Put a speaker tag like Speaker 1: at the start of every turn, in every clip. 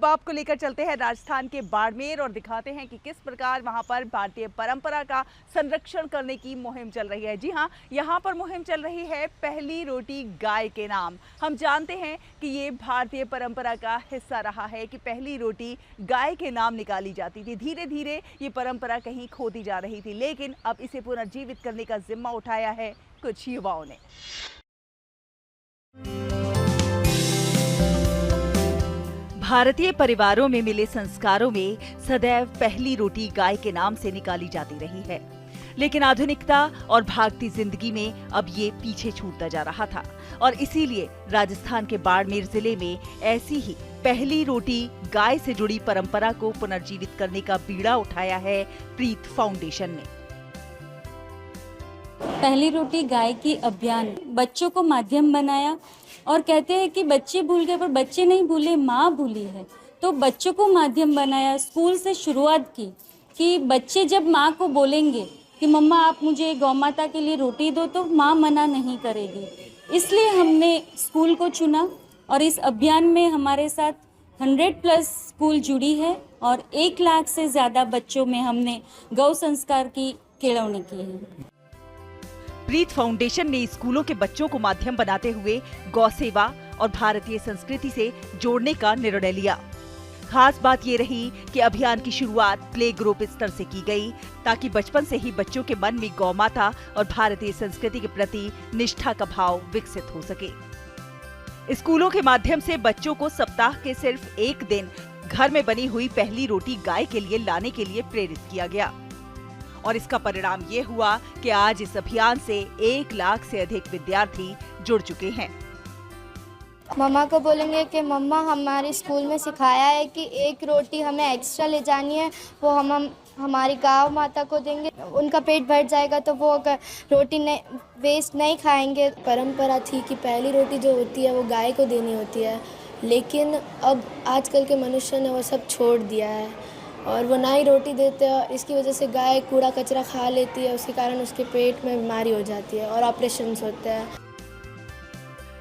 Speaker 1: अब आपको लेकर चलते हैं राजस्थान के बाड़मेर और दिखाते हैं कि किस प्रकार वहां पर भारतीय परंपरा का संरक्षण करने की मुहिम चल रही है। जी हां, यहां पर मुहिम चल रही है पहली रोटी गाय के नाम। हम जानते हैं कि ये भारतीय परंपरा का हिस्सा रहा है कि पहली रोटी गाय के नाम निकाली जाती थी। धीरे धीरे ये परंपरा कहीं खोती जा रही थी, लेकिन अब इसे पुनर्जीवित करने का जिम्मा उठाया है कुछ युवाओं ने। भारतीय परिवारों में मिले संस्कारों में सदैव पहली रोटी गाय के नाम से निकाली जाती रही है, लेकिन आधुनिकता और भागती जिंदगी में अब ये पीछे छूटता जा रहा था और इसीलिए राजस्थान के बाड़मेर जिले में ऐसी ही पहली रोटी गाय से जुड़ी परंपरा को पुनर्जीवित करने का बीड़ा उठाया है प्रीत फाउंडेशन ने।
Speaker 2: पहली रोटी गाय की अभियान बच्चों को माध्यम बनाया और कहते हैं कि बच्चे भूल गए, पर बच्चे नहीं भूले, माँ भूली है। तो बच्चों को माध्यम बनाया, स्कूल से शुरुआत की कि बच्चे जब माँ को बोलेंगे कि मम्मा आप मुझे गौ माता के लिए रोटी दो, तो माँ मना नहीं करेगी। इसलिए हमने स्कूल को चुना और इस अभियान में हमारे साथ 100+ स्कूल जुड़ी है और 1 लाख से ज़्यादा बच्चों में हमने गौ संस्कार की केळवणी की है।
Speaker 1: प्रीत फाउंडेशन ने स्कूलों के बच्चों को माध्यम बनाते हुए गौ सेवा और भारतीय संस्कृति से जोड़ने का निर्णय लिया। खास बात ये रही कि अभियान की शुरुआत प्ले ग्रुप स्तर से की गई, ताकि बचपन से ही बच्चों के मन में गौ माता और भारतीय संस्कृति के प्रति निष्ठा का भाव विकसित हो सके। स्कूलों के माध्यम से बच्चों को सप्ताह के सिर्फ एक दिन घर में बनी हुई पहली रोटी गाय के लिए लाने के लिए प्रेरित किया गया और इसका परिणाम ये हुआ कि आज इस अभियान से 1 लाख से अधिक विद्यार्थी जुड़ चुके हैं।
Speaker 3: मम्मा को बोलेंगे कि मम्मा हमारे स्कूल में सिखाया है कि एक रोटी हमें एक्स्ट्रा ले जानी है, वो हम हमारी गाँव माता को देंगे, उनका पेट भर जाएगा तो वो रोटी वेस्ट नहीं खाएंगे।
Speaker 4: परंपरा थी कि पहली रोटी जो होती है वो गाय को देनी होती है, लेकिन अब आजकल के मनुष्य ने वो सब छोड़ दिया है और वो ना ही रोटी देते हैं। इसकी वजह से गाय कूड़ा कचरा खा लेती है, उसके कारण उसके पेट में बीमारी हो जाती है और ऑपरेशंस होते हैं।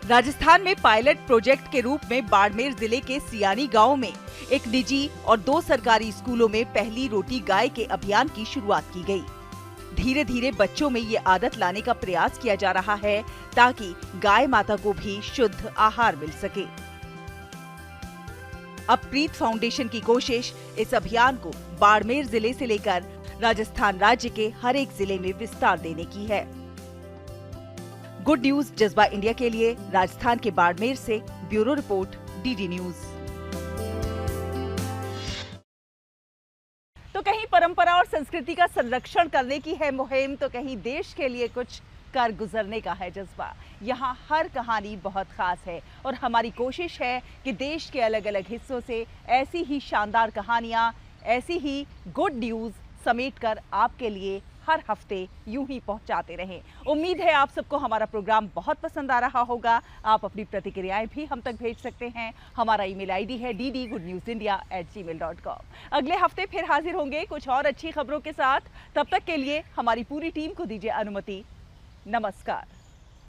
Speaker 1: राजस्थान में पायलट प्रोजेक्ट के रूप में बाड़मेर जिले के सियानी गांव में एक निजी और 2 सरकारी स्कूलों में पहली रोटी गाय के अभियान की शुरुआत की गई। धीरे धीरे बच्चों में ये आदत लाने का प्रयास किया जा रहा है ताकि गाय माता को भी शुद्ध आहार मिल सके। अब प्रीत फाउंडेशन की कोशिश इस अभियान को बाड़मेर जिले से लेकर राजस्थान राज्य के हर एक जिले में विस्तार देने की है। गुड न्यूज जज्बा इंडिया के लिए राजस्थान के बाड़मेर से ब्यूरो रिपोर्ट, डीडी न्यूज। तो कहीं परंपरा और संस्कृति का संरक्षण करने की है मुहिम, तो कहीं देश के लिए कुछ कर गुजरने का है जज्बा। यहाँ हर कहानी बहुत खास है और हमारी कोशिश है कि देश के अलग अलग हिस्सों से ऐसी ही शानदार कहानियाँ, ऐसी ही गुड न्यूज़ समेटकर आपके लिए हर हफ्ते यूं ही पहुंचाते रहें। उम्मीद है आप सबको हमारा प्रोग्राम बहुत पसंद आ रहा होगा। आप अपनी प्रतिक्रियाएं भी हम तक भेज सकते हैं। हमारा ईमेल आईडी है ddgoodnewsindia@gmail.com। अगले हफ्ते फिर हाजिर होंगे कुछ और अच्छी खबरों के साथ। तब तक के लिए हमारी पूरी टीम को दीजिए अनुमति। नमस्कार।